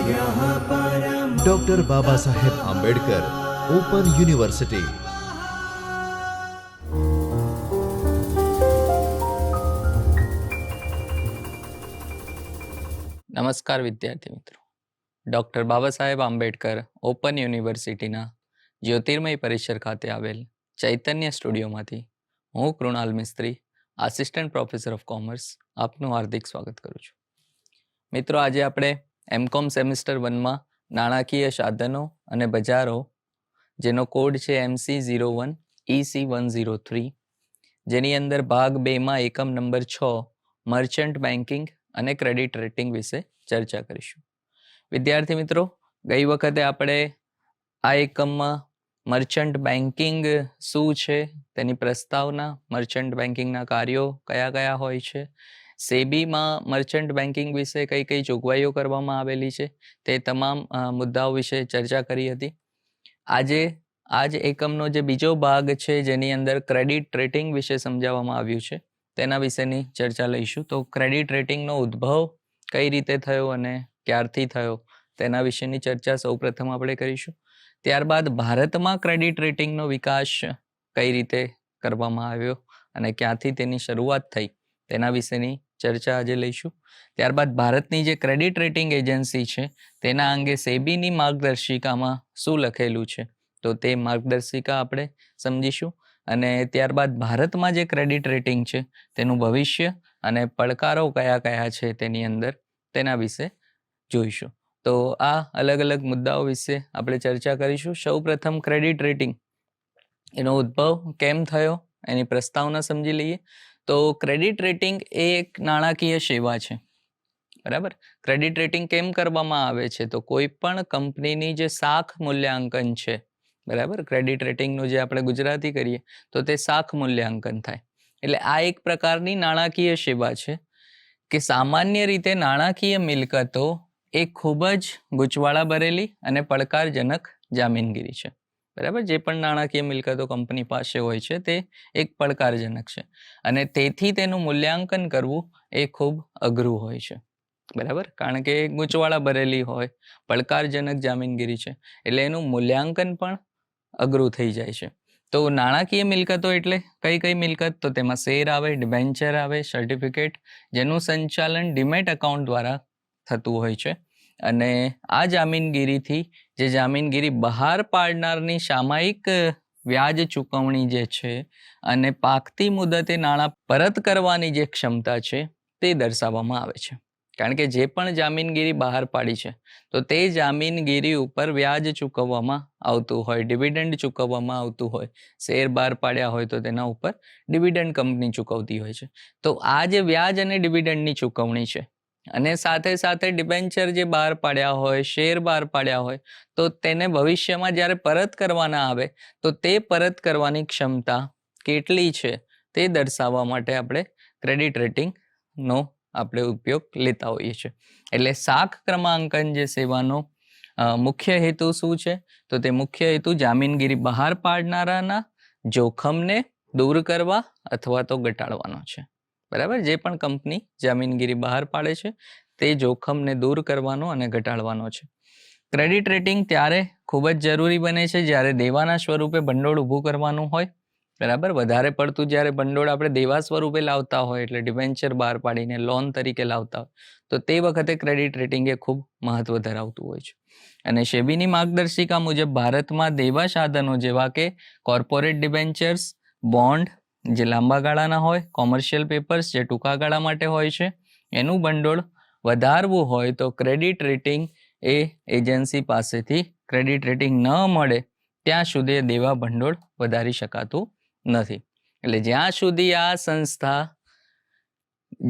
Doctor Baba Saheb Ambedkar open university. નમસ્કાર વિદ્યાર્થી મિત્રો, ડૉક્ટર બાબા સાહેબ આંબેડકર ઓપન યુનિવર્સિટીના જ્યોતિર્મય પરિસર ખાતે આવેલ ચૈતન્ય સ્ટુડિયોમાંથી હું કૃણાલ મિસ્ત્રી, આસિસ્ટન્ટ પ્રોફેસર ઓફ કોમર્સ, આપનું હાર્દિક સ્વાગત કરું છું. મિત્રો, આજે આપણે એમકોમ સેમિસ્ટર 1માં નાણાકીય સાધનો અને બજારો, જેનો કોડ છે MC01 EC103, જેની અંદર ભાગ 2માં એકમ નંબર 6 મર્ચન્ટ બેન્કિંગ અને ક્રેડિટ રેટિંગ વિશે ચર્ચા કરીશું. વિદ્યાર્થી મિત્રો, ગઈ વખતે આપણે આ એકમમાં મર્ચન્ટ બેન્કિંગ શું છે તેની પ્રસ્તાવના, મર્ચન્ટ બેન્કિંગના કાર્યો કયા કયા હોય છે, સેબીમાં મર્ચન્ટ બેન્કિંગ વિશે કઈ કઈ જોગવાઈઓ કરવામાં આવેલી છે, તે તમામ મુદ્દાઓ વિશે ચર્ચા કરી હતી. આજે આ જ એકમનો જે બીજો ભાગ છે, જેની અંદર ક્રેડિટ રેટિંગ વિશે સમજાવવામાં આવ્યું છે, તેના વિશેની ચર્ચા લઈશું. તો ક્રેડિટ રેટિંગનો ઉદ્ભવ કઈ રીતે થયો અને ક્યારથી થયો તેના વિશેની ચર્ચા સૌપ્રથમ આપણે કરીશું. ત્યારબાદ ભારતમાં ક્રેડિટ રેટિંગનો વિકાસ કઈ રીતે કરવામાં આવ્યો અને ક્યાંથી તેની શરૂઆત થઈ તેના વિશેની ચર્ચા આજે લઈશું. ત્યારબાદ ભારતની જે ક્રેડિટ રેટિંગ એજન્સી છે તેના અંગે સેબીની માર્ગદર્શિકામાં શું લખેલું છે, તો તે માર્ગદર્શિકા આપણે સમજીશું. અને ત્યારબાદ ભારતમાં જે ક્રેડિટ રેટિંગ છે તેનું ભવિષ્ય અને પડકારો કયા કયા છે તેની અંદર, તેના વિશે જોઈશું. તો આ અલગ અલગ મુદ્દાઓ વિશે આપણે ચર્ચા કરીશું. સૌ પ્રથમ ક્રેડિટ રેટિંગ, એનો ઉદ્ભવ કેમ થયો એની પ્રસ્તાવના સમજી લઈએ. તો ક્રેડિટ રેટિંગ એ એક નાણાકીય સેવા છે, બરાબર. ક્રેડિટ રેટિંગ કેમ કરવામાં આવે છે, તો કોઈ પણ કંપનીની જે શાખ મૂલ્યાંકન છે, બરાબર, ક્રેડિટ રેટિંગનું જે આપણે ગુજરાતી કરીએ તો તે શાખ મૂલ્યાંકન થાય. એટલે આ એક પ્રકારની નાણાકીય સેવા છે કે સામાન્ય રીતે નાણાકીય મિલકતો એ ખૂબ જ ગૂંચવાળા ભરેલી અને પડકારજનક જામીનગીરી છે, બરાબર. જે પણ નાણાકીય મિલકતો કંપની પાસે હોય છે તે એક પડકારજનક છે અને તેથી તેનું મૂલ્યાંકન કરવું એ ખૂબ અઘરું હોય છે, બરાબર. કારણ કે ગૂંચવાળા ભરેલી હોય, પડકારજનક જામીનગીરી છે, એટલે એનું મૂલ્યાંકન પણ અઘરું થઈ જાય છે. તો નાણાકીય મિલકતો એટલે કઈ કઈ મિલકત, તો તેમાં શેર આવે, ડિબેન્ચર આવે, સર્ટિફિકેટ, જેનું સંચાલન ડીમેટ એકાઉન્ટ દ્વારા થતું હોય છે. અને આ જામીનગીરીથી જે જામીનગીરી બહાર પાડનારની સામાયિક વ્યાજ ચૂકવણી જે છે અને પાકતી મુદતે નાણાં પરત કરવાની જે ક્ષમતા છે તે દર્શાવવામાં આવે છે. કારણ કે જે પણ જામીનગીરી બહાર પાડી છે તો તે જામીનગીરી ઉપર વ્યાજ ચૂકવવામાં આવતું હોય, ડિવિડન્ડ ચૂકવવામાં આવતું હોય. શેર બહાર પાડ્યા હોય તો તેના ઉપર ડિવિડન્ડ કંપની ચૂકવતી હોય છે. તો આ જે વ્યાજ અને ડિવિડન્ડની ચૂકવણી છે, અને સાથે સાથે ડિબેન્ચર જે બહાર પાડ્યા હોય, શેર બહાર પાડ્યા હોય, તો તેને ભવિષ્યમાં જ્યારે પરત કરવાના આવે તો તે પરત કરવાની ક્ષમતા કેટલી છે તે દર્શાવવા માટે આપણે ક્રેડિટ રેટિંગનો આપણે ઉપયોગ લેતા હોઈએ છીએ. એટલે શાખ ક્રમાંકન જે સેવાનો મુખ્ય હેતુ શું છે, તો તે મુખ્ય હેતુ જામીનગીરી બહાર પાડનારાના જોખમને દૂર કરવા અથવા તો ઘટાડવાનો છે, બરાબર. જે પણ કંપની જામીનગીરી બહાર પાડે છે તે જોખમને દૂર કરવાનો અને ઘટાડવાનો છે. ક્રેડિટ રેટિંગ ત્યારે ખૂબ જ જરૂરી બને છે જ્યારે દેવાના સ્વરૂપે ભંડોળ ઊભું કરવાનું હોય, બરાબર. વધારે પડતું જ્યારે ભંડોળ આપણે દેવા સ્વરૂપે લાવતા હોય, એટલે ડિબેન્ચર બહાર પાડીને લોન તરીકે લાવતા હોય, તો તે વખતે ક્રેડિટ રેટિંગ એ ખૂબ મહત્વ ધરાવતું હોય છે. અને સેબીની માર્ગદર્શિકા મુજબ ભારતમાં દેવા સાધનો જેવા કે કોર્પોરેટ ડિબેન્ચર્સ, બોન્ડ જે લાંબા ગાળાના હોય, કોમર્શિયલ પેપર્સ જે ટૂંકા ગાળા માટે હોય છે, એનું ભંડોળ વધારવું હોય તો ક્રેડિટ રેટિંગ એ એજન્સી પાસેથી ક્રેડિટ રેટિંગ ન મળે ત્યાં સુધી દેવા ભંડોળ વધારી શકાતું નથી. એટલે જ્યાં સુધી આ સંસ્થા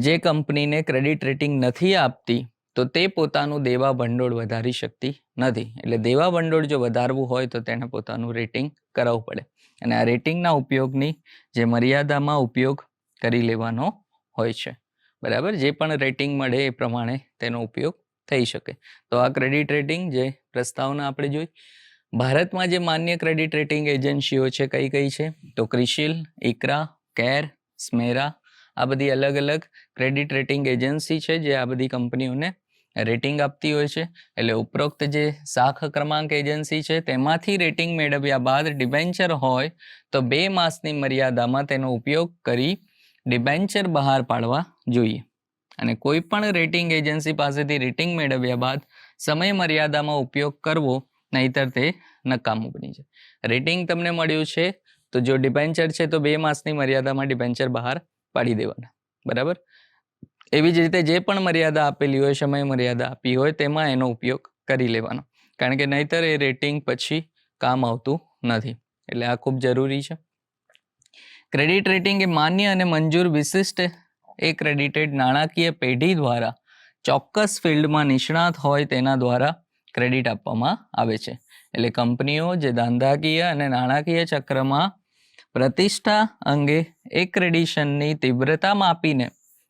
જે કંપનીને ક્રેડિટ રેટિંગ નથી આપતી તો તે પોતાનું દેવા ભંડોળ વધારી શકતી નથી. એટલે દેવા ભંડોળ જો વધારવું હોય તો તેને પોતાનું રેટિંગ કરાવવું પડે. અને આ રેટિંગના ઉપયોગની જે મર્યાદામાં ઉપયોગ કરી લેવાનો હોય છે, બરાબર. જે પણ રેટિંગ મળે એ પ્રમાણે તેનો ઉપયોગ થઈ શકે. તો આ ક્રેડિટ રેટિંગ જે પ્રસ્તાવના આપણે જોઈ. ભારતમાં જે માન્ય ક્રેડિટ રેટિંગ એજન્સીઓ છે કઈ કઈ છે, તો ક્રિસિલ, ઇક્રા, કેર, સ્મેરા, આ બધી અલગ અલગ ક્રેડિટ રેટિંગ એજન્સી છે જે આ બધી કંપનીઓને રેટિંગ આપતી હોય છે. એટલે ઉપરોક્ત જે શાખ ક્રમાંક એજન્સી છે તેમાંથી રેટિંગ મેળવ્યા બાદ ડિબેન્ચર હોય તો 2 માસની મર્યાદામાં તેનો ઉપયોગ કરી ડિબેન્ચર બહાર પાડવા જોઈએ. અને કોઈ પણ રેટિંગ એજન્સી પાસેથી રેટિંગ મેળવ્યા બાદ સમય મર્યાદામાં ઉપયોગ કરવો, નહીતર તે નકામું બની જાય. રેટિંગ તમને મળ્યું છે તો જો ડિબેન્ચર છે તો 2 માસની મર્યાદામાં ડિબેન્ચર બહાર પાડી દેવાના. બરાબર. એવી જ રીતે જે પણ મર્યાદા આપેલી હોય, સમય મર્યાદા આપી હોય, તેમાં એનો ઉપયોગ કરી લેવાનો, કારણ કે નહીતર એ રેટિંગ પછી કામ આવતું નથી. એટલે આ ખૂબ જરૂરી છે. ક્રેડિટ રેટિંગ એ માન્ય અને મંજૂર વિશિષ્ટ એક્રેડિટેડ નાણાકીય પેઢી દ્વારા ચોક્કસ ફિલ્ડમાં નિષ્ણાત હોય તેના દ્વારા ક્રેડિટ આપવામાં આવે છે. એટલે કંપનીઓ જે ધંધાકીય અને નાણાકીય ચક્રમાં પ્રતિષ્ઠા અંગે એક્રેડિશનની તીવ્રતા માપીને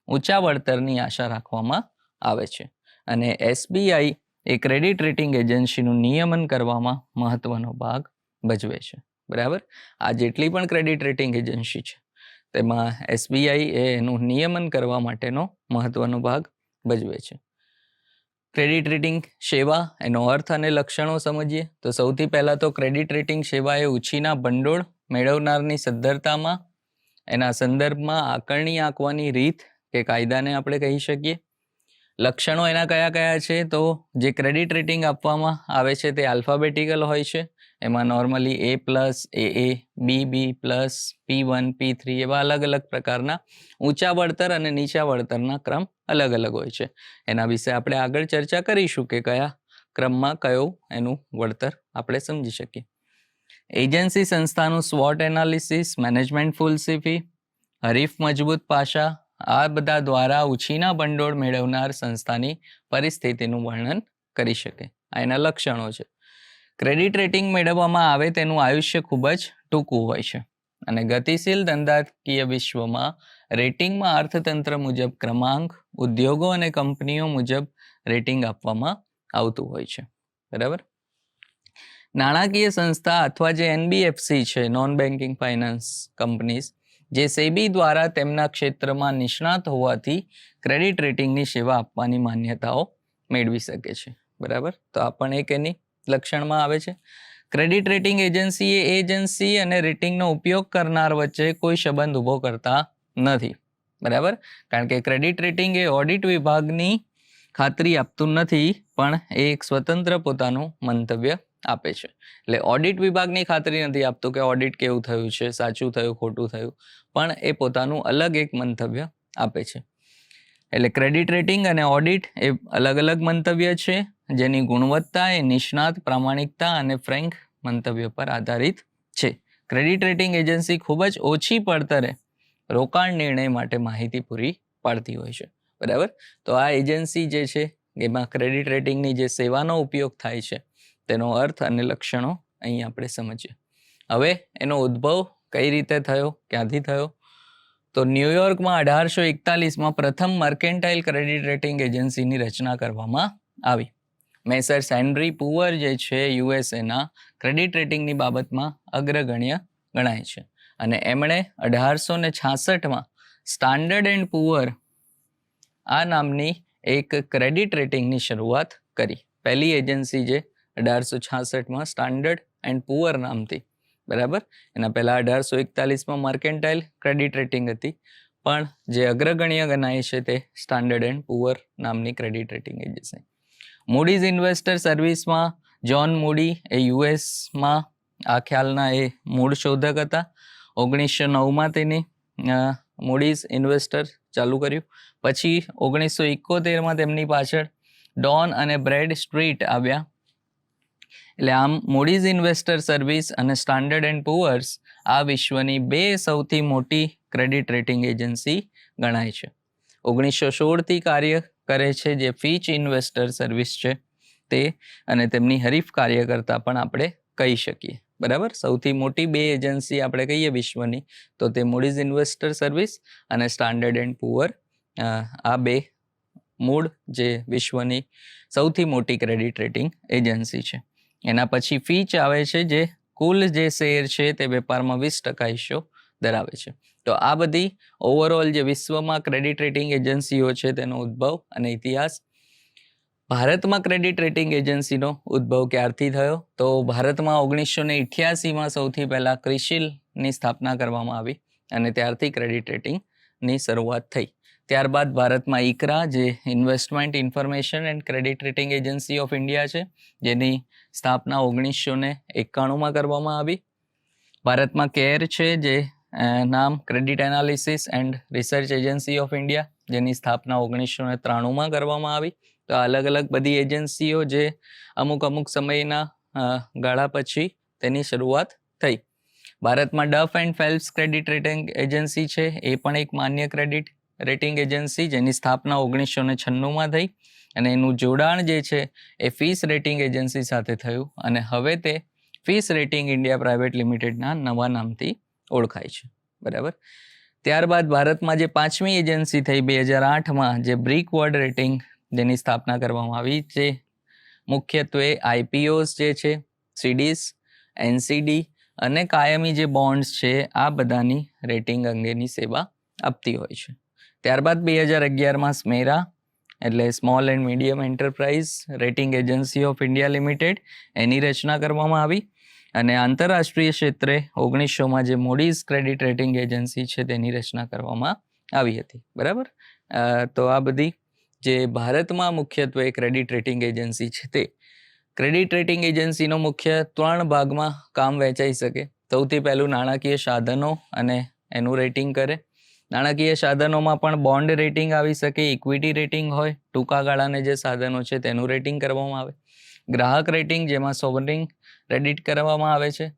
ઊંચા વળતરની આશા રાખવામાં આવે છે. અને SBI એ ક્રેડિટ રેટિંગ એજન્સીનું નિયમન કરવામાં મહત્વનો ભાગ ભજવે છે. બરાબર. આ જેટલી પણ ક્રેડિટ રેટિંગ એજન્સી છે તેમાં SBI એ એનું નિયમન કરવા માટેનો મહત્વનો ભાગ ભજવે છે. ક્રેડિટ રેટિંગ સેવા, એનો અર્થ અને લક્ષણો સમજીએ તો સૌથી પહેલાં તો ક્રેડિટ રેટિંગ સેવા એ ઉછીના ભંડોળ મેળવનારની સદ્ધરતામાં, એના સંદર્ભમાં આકારણી આંકવાની રીત કે કાયદાને આપણે કહી શકીએ. લક્ષણો એના કયા કયા છે તો જે ક્રેડિટ રેટિંગ આપવામાં આવે છે તે આલ્ફાબેટિકલ હોય છે. એમાં normally A+, AA, BB+, P1, P3 એવા અલગ અલગ પ્રકારના ઊંચા વળતર અને નીચા વળતરના ક્રમ અલગ અલગ હોય છે. એના વિશે આપણે આગળ ચર્ચા કરીશું કે કયા ક્રમમાં કયું એનું વળતર આપણે સમજી શકીએ. એજન્સી સંસ્થાનું SWOT એનાલિસિસ, મેનેજમેન્ટ ફિલોસોફી, હરીફ મજબૂત પાસા, આ બધા દ્વારા ઉછીના ભંડોળ મેળવનાર સંસ્થાની પરિસ્થિતિનું વર્ણન કરી શકે. આ એના લક્ષણો છે. ક્રેડિટ રેટિંગ મેળવવામાં આવે તેનું આયુષ્ય ખૂબ જ ટૂંકું હોય છે અને ગતિશીલ ધંધાકીય વિશ્વમાં રેટિંગમાં અર્થતંત્ર મુજબ ક્રમાંક, ઉદ્યોગો અને કંપનીઓ મુજબ રેટિંગ આપવામાં આવતું હોય છે. બરાબર. નાણાકીય સંસ્થા અથવા જે NBFC છે, નોન બેન્કિંગ ફાઇનાન્સ કંપનીઝ, જે SEBI દ્વારા તેમના ક્ષેત્રમાં નિષ્ણાત હોવાથી ક્રેડિટ રેટિંગની સેવા આપવાની માન્યતાઓ મેળવી શકે છે. બરાબર. તો આ પણ એક એની લક્ષણમાં આવે છે. ક્રેડિટ રેટિંગ એજન્સી એ એજન્સી અને રેટિંગનો ઉપયોગ કરનાર વચ્ચે કોઈ સંબંધ ઊભો કરતા નથી. બરાબર. કારણ કે ક્રેડિટ રેટિંગ એ ઓડિટ વિભાગની ખાતરી આપતું નથી, પણ એ એક સ્વતંત્ર પોતાનું મંતવ્ય આપે છે. એટલે ઓડિટ વિભાગની ખાતરી નથી આપતું કે ઓડિટ કેવું થયું છે, સાચું થયું, ખોટું થયું, પણ એ પોતાનું અલગ એક મંતવ્ય આપે છે. એટલે ક્રેડિટ રેટિંગ અને ઓડિટ એ અલગ અલગ મંતવ્ય છે, જેની ગુણવત્તા એ નિષ્ણાત, પ્રામાણિકતા અને ફ્રેન્ક મંતવ્ય પર આધારિત છે. ક્રેડિટ રેટિંગ એજન્સી ખૂબ જ ઓછી પડતરે રોકાણ નિર્ણય માટે માહિતી પૂરી પાડતી હોય છે. બરાબર. તો આ એજન્સી જે છે એમાં ક્રેડિટ રેટિંગની જે સેવાનો ઉપયોગ થાય છે તેનો અર્થ અને લક્ષણો અહીં આપણે સમજીએ. હવે એનો ઉદ્ભવ કઈ રીતે થયો, ક્યાંથી થયો? તો ન્યુયોર્કમાં 1841માં પ્રથમ મર્કેન્ટાઇલ ક્રેડિટ રેટિંગ એજન્સીની રચના કરવામાં આવી. મેસર્સ હેનરી પુઅર જે છે USAના ક્રેડિટ રેટિંગની બાબતમાં અગ્રગણ્ય ગણાય છે અને એમણે 1866માં સ્ટાન્ડર્ડ એન્ડ પુઅર આ નામની એક ક્રેડિટ રેટિંગની શરૂઆત કરી. પહેલી એજન્સી જે 1866માં સ્ટાન્ડર્ડ એન્ડ પુઅર નામથી. બરાબર. એના પહેલાં 1841માં મર્કેન્ટાઇલ ક્રેડિટ રેટિંગ હતી, પણ જે અગ્રગણ્ય ગણાય છે તે સ્ટાન્ડર્ડ એન્ડ પુઅર નામની credit rating agency. Moody's investor સર્વિસમાં જ્હોન મૂડી એ યુએસમાં આ ખ્યાલના એ મૂળ શોધક હતા. 1909માં તેની મૂડીઝ ઇન્વેસ્ટર ચાલુ કર્યું. પછી 1971માં તેમની પાછળ ડોન અને બ્રેડ સ્ટ્રીટ આવ્યા. એટલે આમ મૂડીઝ ઇન્વેસ્ટર સર્વિસ અને સ્ટાન્ડર્ડ એન્ડ પુઅર્સ આ વિશ્વની 2 સૌથી મોટી ક્રેડિટ રેટિંગ એજન્સી ગણાય છે. 1916થી કાર્ય કરે છે જે ફીચ ઇન્વેસ્ટર સર્વિસ છે તે, અને તેમની હરીફ કાર્યકર્તા પણ આપણે કહી શકીએ. બરાબર. સૌથી મોટી 2 એજન્સી આપણે કહીએ વિશ્વની તો તે મૂડીઝ ઇન્વેસ્ટર સર્વિસ અને સ્ટાન્ડર્ડ એન્ડ પુઅર, આ 2 મૂળ જે વિશ્વની સૌથી મોટી ક્રેડિટ રેટિંગ એજન્સી છે. એના પછી ફીચ આવે છે જે કુલ જે શેર છે તે વેપારમાં 20% હિસ્સો ધરાવે છે. તો આ બધી ઓવરઓલ જે વિશ્વમાં ક્રેડિટ રેટિંગ એજન્સીઓ છે તેનો ઉદ્ભવ અને ઇતિહાસ. ભારતમાં ક્રેડિટ રેટિંગ એજન્સીનો ઉદ્ભવ ક્યારથી થયો? તો ભારતમાં 1988માં સૌથી પહેલા ક્રિસિલની સ્થાપના કરવામાં આવી અને ત્યારથી ક્રેડિટ રેટિંગની શરૂઆત થઈ. ત્યારબાદ ભારતમાં ICRA, જે investment information and credit rating agency of India છે, જેની સ્થાપના 1991માં કરવામાં આવી. ભારતમાં CARE છે, જે નામ credit analysis and research agency of India, જેની સ્થાપના 1993માં કરવામાં આવી. તો અલગ અલગ બધી એજન્સીઓ જે અમુક સમયના ગાળા પછી તેની શરૂઆત થઈ. ભારતમાં ડફ and Phelps credit rating agency છે, એ પણ એક માન્ય ક્રેડિટ રેટિંગ એજન્સી, જેની સ્થાપના 1996માં થઈ અને એનું જોડાણ જે છે એ ફિચ રેટિંગ એજન્સી સાથે થયું અને હવે તે ફિચ રેટિંગ ઇન્ડિયા પ્રાઇવેટ લિમિટેડના નવા નામથી ઓળખાય છે. બરાબર. ત્યારબાદ ભારતમાં જે પાંચમી એજન્સી થઈ 2008માં, જે બ્રિકવર્ડ રેટિંગ, જેની સ્થાપના કરવામાં આવી, જે મુખ્યત્વે IPOs જે છે, CDs, NCD અને કાયમી જે બોન્ડ્સ છે, આ બધાની રેટિંગ અંગેની સેવા આપતી હોય છે. ત્યારબાદ 2011માં સ્મેરા, એટલે small and medium enterprise rating agency of India limited, એની રચના કરવામાં આવી અને આંતરરાષ્ટ્રીય ક્ષેત્રે 1900માં જે મૂડીઝ ક્રેડિટ રેટિંગ એજન્સી છે, તેની રચના કરવામાં આવી હતી. બરાબર. તો આ બધી જે ભારતમાં મુખ્યત્વે ક્રેડિટ રેટિંગ એજન્સી છે, તે ક્રેડિટ રેટિંગ એજન્સીનો મુખ્ય 3 ભાગમાં કામ વહેંચાઈ શકે. સૌથી પહેલું નાણાકીય સાધનો અને એનું રેટિંગ કરે. નાણાકીય સાધનોમાં પણ બોન્ડ રેટિંગ આવી શકે, ઇક્વિટી રેટિંગ હોય, ટૂંકા ગાળાના જે સાધનો છે તેનું રેટિંગ કરવામાં આવે. ગ્રાહક રેટિંગ, જેમાં સોવરિંગ ક્રેડિટ કરવામાં આવે છે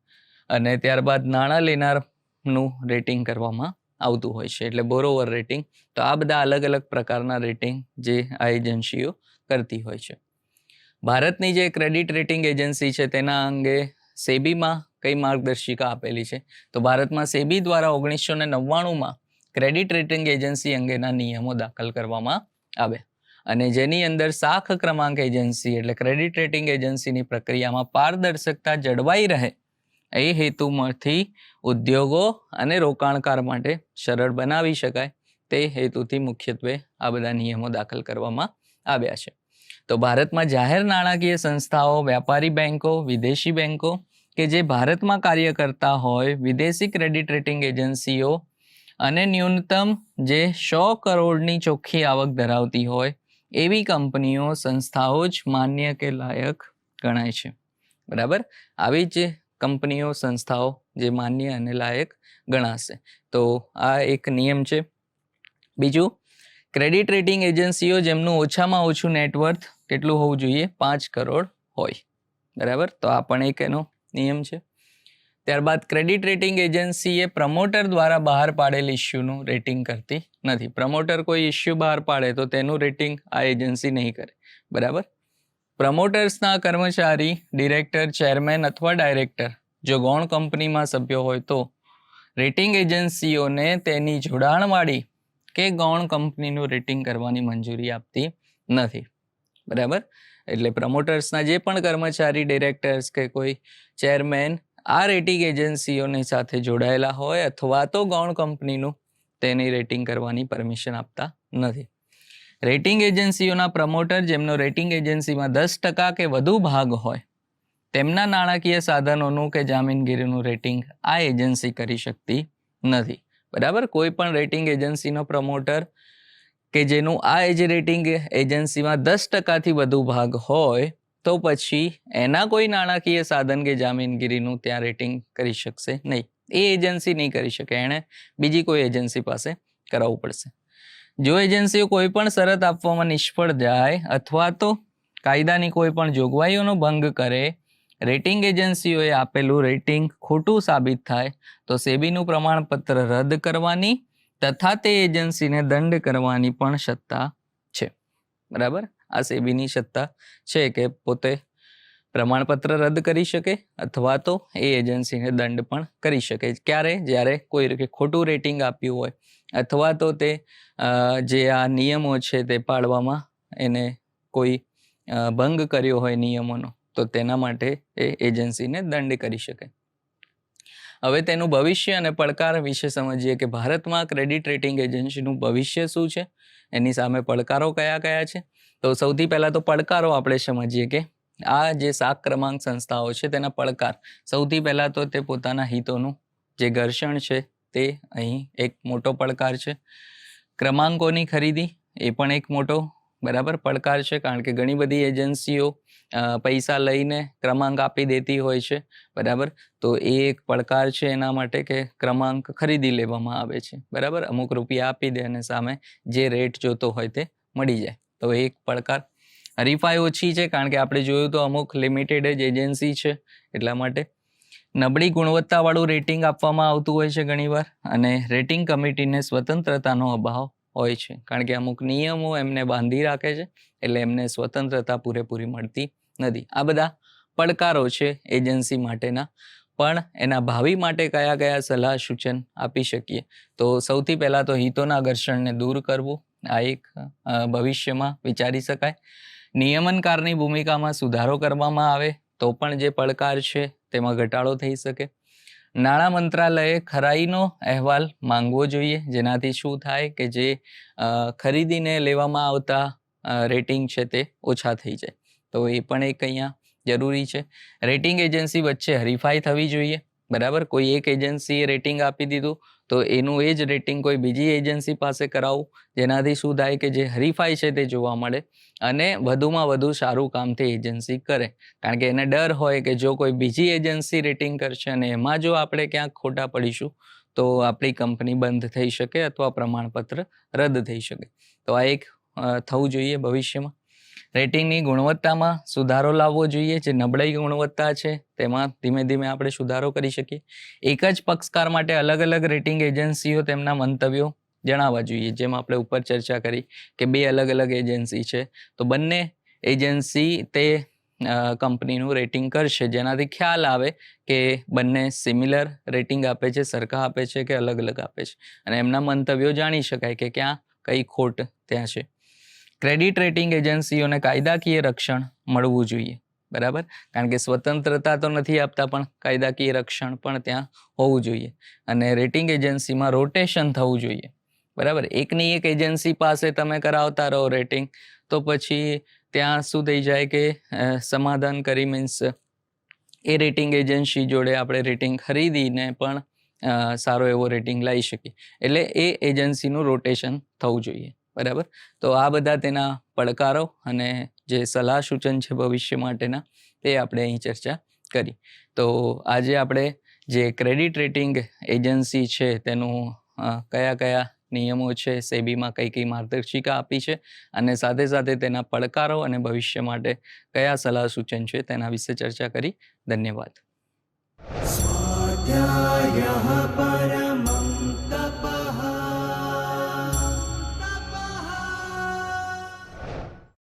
અને ત્યારબાદ નાણાં લેનારનું રેટિંગ કરવામાં આવતું હોય છે, એટલે બોરોવર રેટિંગ. તો આ બધા અલગ અલગ પ્રકારના રેટિંગ જે આ એજન્સીઓ કરતી હોય છે. ભારતની જે ક્રેડિટ રેટિંગ એજન્સી છે, તેના અંગે સેબીમાં કઈ માર્ગદર્શિકા આપેલી છે? તો ભારતમાં સેબી દ્વારા 1999માં ક્રેડિટ રેટિંગ એજન્સી અંગેના નિયમો દાખલ કરવામાં આવ્યા અને જેની અંદર શાખ ક્રમાંક એજન્સી, એટલે ક્રેડિટ રેટિંગ એજન્સીની પ્રક્રિયામાં પારદર્શકતા જળવાઈ રહે એ હેતુમાંથી ઉદ્યોગો અને રોકાણકાર માટે સરળ બનાવી શકાય તે હેતુથી મુખ્યત્વે આ બધા નિયમો દાખલ કરવામાં આવ્યા છે. તો ભારતમાં જાહેર નાણાકીય સંસ્થાઓ, વ્યાપારી બેન્કો, વિદેશી બેન્કો કે જે ભારતમાં કાર્ય કરતા હોય, વિદેશી ક્રેડિટ રેટિંગ એજન્સીઓ અને ન્યૂનતમ જે 100 કરોડની ચોખ્ખી આવક ધરાવતી હોય એવી કંપનીઓ, સંસ્થાઓ જ માન્ય કે લાયક ગણાય છે. બરાબર. આવી જ કંપનીઓ, સંસ્થાઓ જે માન્ય અને લાયક ગણાશે. તો આ એક નિયમ છે. બીજું, ક્રેડિટ રેટિંગ એજન્સીઓ જેમનું ઓછામાં ઓછું નેટવર્થ કેટલું હોવું જોઈએ? 5 કરોડ હોય. બરાબર. તો આ પણ એક એનો નિયમ છે. ત્યારબાદ ક્રેડિટ રેટિંગ એજન્સી એ પ્રમોટર દ્વારા બહાર પાડેલ ઇસ્યુનું રેટિંગ કરતી નથી. પ્રમોટર કોઈ ઇસ્યુ બહાર પાડે તો તેનું રેટિંગ આ એજન્સી નહીં કરે. બરાબર. પ્રમોટર્સના કર્મચારી, ડિરેક્ટર, ચેરમેન અથવા ડાયરેક્ટર જો ગૌણ કંપનીમાં સભ્યો હોય તો રેટિંગ એજન્સીઓને તેની જોડાણવાળી કે ગૌણ કંપનીનું રેટિંગ કરવાની મંજૂરી આપતી નથી. બરાબર. એટલે પ્રમોટર્સના જે પણ કર્મચારી, ડિરેક્ટર્સ કે કોઈ ચેરમેન આ રેટિંગ એજન્સીઓની સાથે જોડાયેલા હોય અથવા તો ગૌણ કંપનીનું તેની રેટિંગ કરવાની પરમિશન આપતા નથી. રેટિંગ એજન્સીઓના પ્રમોટર જેમનો રેટિંગ એજન્સીમાં 10% કે વધુ ભાગ હોય તેમના નાણાકીય સાધનોનું કે જામીનગીરીનું રેટિંગ આ એજન્સી કરી શકતી નથી. બરાબર. કોઈ પણ રેટિંગ એજન્સીનો પ્રમોટર કે જેનું આ રેટિંગ એજન્સીમાં 10%થી વધુ ભાગ હોય તો પછી એના કોઈ નાણાકીય સાધન કે જામીનગીરીનું ત્યાં રેટિંગ કરી શકશે નહીં. એ એજન્સી નહીં કરી શકે, એણે બીજી કોઈ એજન્સી પાસે કરાવવું પડશે. જો એજન્સીઓ કોઈ પણ શરત આપવામાં નિષ્ફળ જાય અથવા તો કાયદાની કોઈ પણ જોગવાઈઓનો ભંગ કરે, રેટિંગ એજન્સીઓએ આપેલું રેટિંગ ખોટું સાબિત થાય તો સેબીનું પ્રમાણપત્ર રદ કરવાની તથા તે એજન્સીને દંડ કરવાની પણ સત્તા છે. બરાબર. આ સેબીની સત્તા છે કે પોતે પ્રમાણપત્ર રદ કરી શકે અથવા તો એ એજન્સીને દંડ પણ કરી શકે. ક્યારે? જ્યારે કોઈ ખોટું રેટિંગ આપ્યું હોય અથવા તો તે જે આ નિયમો છે તે પાળવામાં એને કોઈ ભંગ કર્યો હોય નિયમોનો, તો તેના માટે એ એજન્સીને દંડ કરી શકે. હવે તેનું ભવિષ્ય અને પડકાર વિશે સમજીએ કે ભારતમાં ક્રેડિટ રેટિંગ એજન્સીનું ભવિષ્ય શું છે, એની સામે પડકારો કયા કયા છે. તો સૌથી પહેલાં તો પડકારો આપણે સમજીએ કે આ જે 7 ક્રમાંક સંસ્થાઓ છે તેના પડકાર. સૌથી પહેલાં તો તે પોતાના હિતોનું જે ઘર્ષણ છે તે અહીં એક મોટો પડકાર છે. ક્રમાંકોની ખરીદી એ પણ એક મોટો બરાબર પડકાર છે, કારણ કે ઘણી બધી એજન્સીઓ પૈસા લઈને ક્રમાંક આપી દેતી હોય છે બરાબર. તો એ એક પડકાર છે એના માટે કે ક્રમાંક ખરીદી લેવામાં આવે છે બરાબર. અમુક રૂપિયા આપી દે અને સામે જે રેટ જોતો હોય તે મળી જાય, તો એ એક પડકાર. હરીફાઈ ઓછી છે, કારણ કે આપણે જોયું તો અમુક લિમિટેડ જ એજન્સી છે એટલા માટે. નબળી ગુણવત્તાવાળું રેટિંગ આપવામાં આવતું હોય છે ઘણીવાર, અને રેટિંગ કમિટીને સ્વતંત્રતાનો અભાવ હોય છે, કારણ કે અમુક નિયમો એમને બાંધી રાખે છે, એટલે એમને સ્વતંત્રતા પૂરેપૂરી મળતી નથી. આ બધા પડકારો છે એજન્સી માટેના. પણ એના ભાવિ માટે કયા કયા સલાહ સૂચન આપી શકીએ? તો સૌથી પહેલાં તો હિતોના ઘર્ષણને દૂર કરવું, આ એક ભવિષ્યમાં વિચારી શકાય. નિયમનકારની ભૂમિકામાં સુધારો કરવામાં આવે તો પણ જે પડકાર છે તેમાં ઘટાડો થઈ શકે. નાણાં મંત્રાલયે ખરાઈનો અહેવાલ માંગવો જોઈએ, જેનાથી શું થાય કે જે ખરીદીને લેવામાં આવતા રેટિંગ છે તે ઓછા થઈ જાય. તો એ પણ એક અહીંયા જરૂરી છે. રેટિંગ એજન્સી વચ્ચે હરીફાઈ થવી જોઈએ બરાબર. કોઈ એક એજન્સીએ રેટિંગ આપી દીધું તો એનું એ જ રેટિંગ કોઈ બીજી એજન્સી પાસે કરાવવું, જેનાથી શું થાય કે જે હરીફાઈ છે તે જોવા મળે અને વધુમાં વધુ સારું કામ તે એજન્સી કરે. કારણ કે એને ડર હોય કે જો કોઈ બીજી એજન્સી રેટિંગ કરશે અને એમાં જો આપણે ક્યાંક ખોટા પડીશું તો આપણી કંપની બંધ થઈ શકે અથવા પ્રમાણપત્ર રદ થઈ શકે. તો આ એક થવું જોઈએ ભવિષ્યમાં. રેટિંગની ગુણવત્તામાં સુધારો લાવવો જોઈએ. જે નબળી ગુણવત્તા છે તેમાં ધીમે ધીમે આપણે સુધારો કરી શકીએ. એક જ પક્ષકાર માટે અલગ અલગ રેટિંગ એજન્સીઓ તેમના મંતવ્યો જણાવવા જોઈએ. જેમ આપણે ઉપર ચર્ચા કરી કે 2 અલગ અલગ એજન્સી છે, તો બંને એજન્સી તે કંપનીનું રેટિંગ કરશે, જેનાથી ખ્યાલ આવે કે બંને સિમિલર રેટિંગ આપે છે, સરખા આપે છે કે અલગ અલગ આપે છે, અને એમના મંતવ્યો જાણી શકાય કે ક્યાં કઈ ખોટ ત્યાં છે. ક્રેડિટ રેટિંગ એજન્સીઓને કાયદાકીય રક્ષણ મળવું જોઈએ બરાબર, કારણ કે સ્વતંત્રતા તો નથી આપતા પણ કાયદાકીય રક્ષણ પણ ત્યાં હોવું જોઈએ. અને રેટિંગ એજન્સીમાં રોટેશન થવું જોઈએ બરાબર. એકની એક એજન્સી પાસે તમે કરાવતા રહો રેટિંગ, તો પછી ત્યાં શું થઈ જાય કે સમાધાન કરી મીન્સ એ રેટિંગ એજન્સી જોડે આપણે રેટિંગ ખરીદીને પણ સારો એવો રેટિંગ લઈ શકીએ. એટલે એ એજન્સીનું રોટેશન થવું જોઈએ બરાબર. તો આ બધા તેના પડકારો અને જે સલાહ સૂચન છે ભવિષ્ય માટેના તે આપણે અહીં ચર્ચા કરી. તો આજે આપણે જે ક્રેડિટ રેટિંગ એજન્સી છે તેનું કયા કયા નિયમો છે, સેબીમાં કઈ કઈ માર્ગદર્શિકા આપી છે, અને સાથે સાથે તેના પડકારો અને ભવિષ્ય માટે કયા સલાહ સૂચન છે તેના વિશે ચર્ચા કરી. ધન્યવાદ.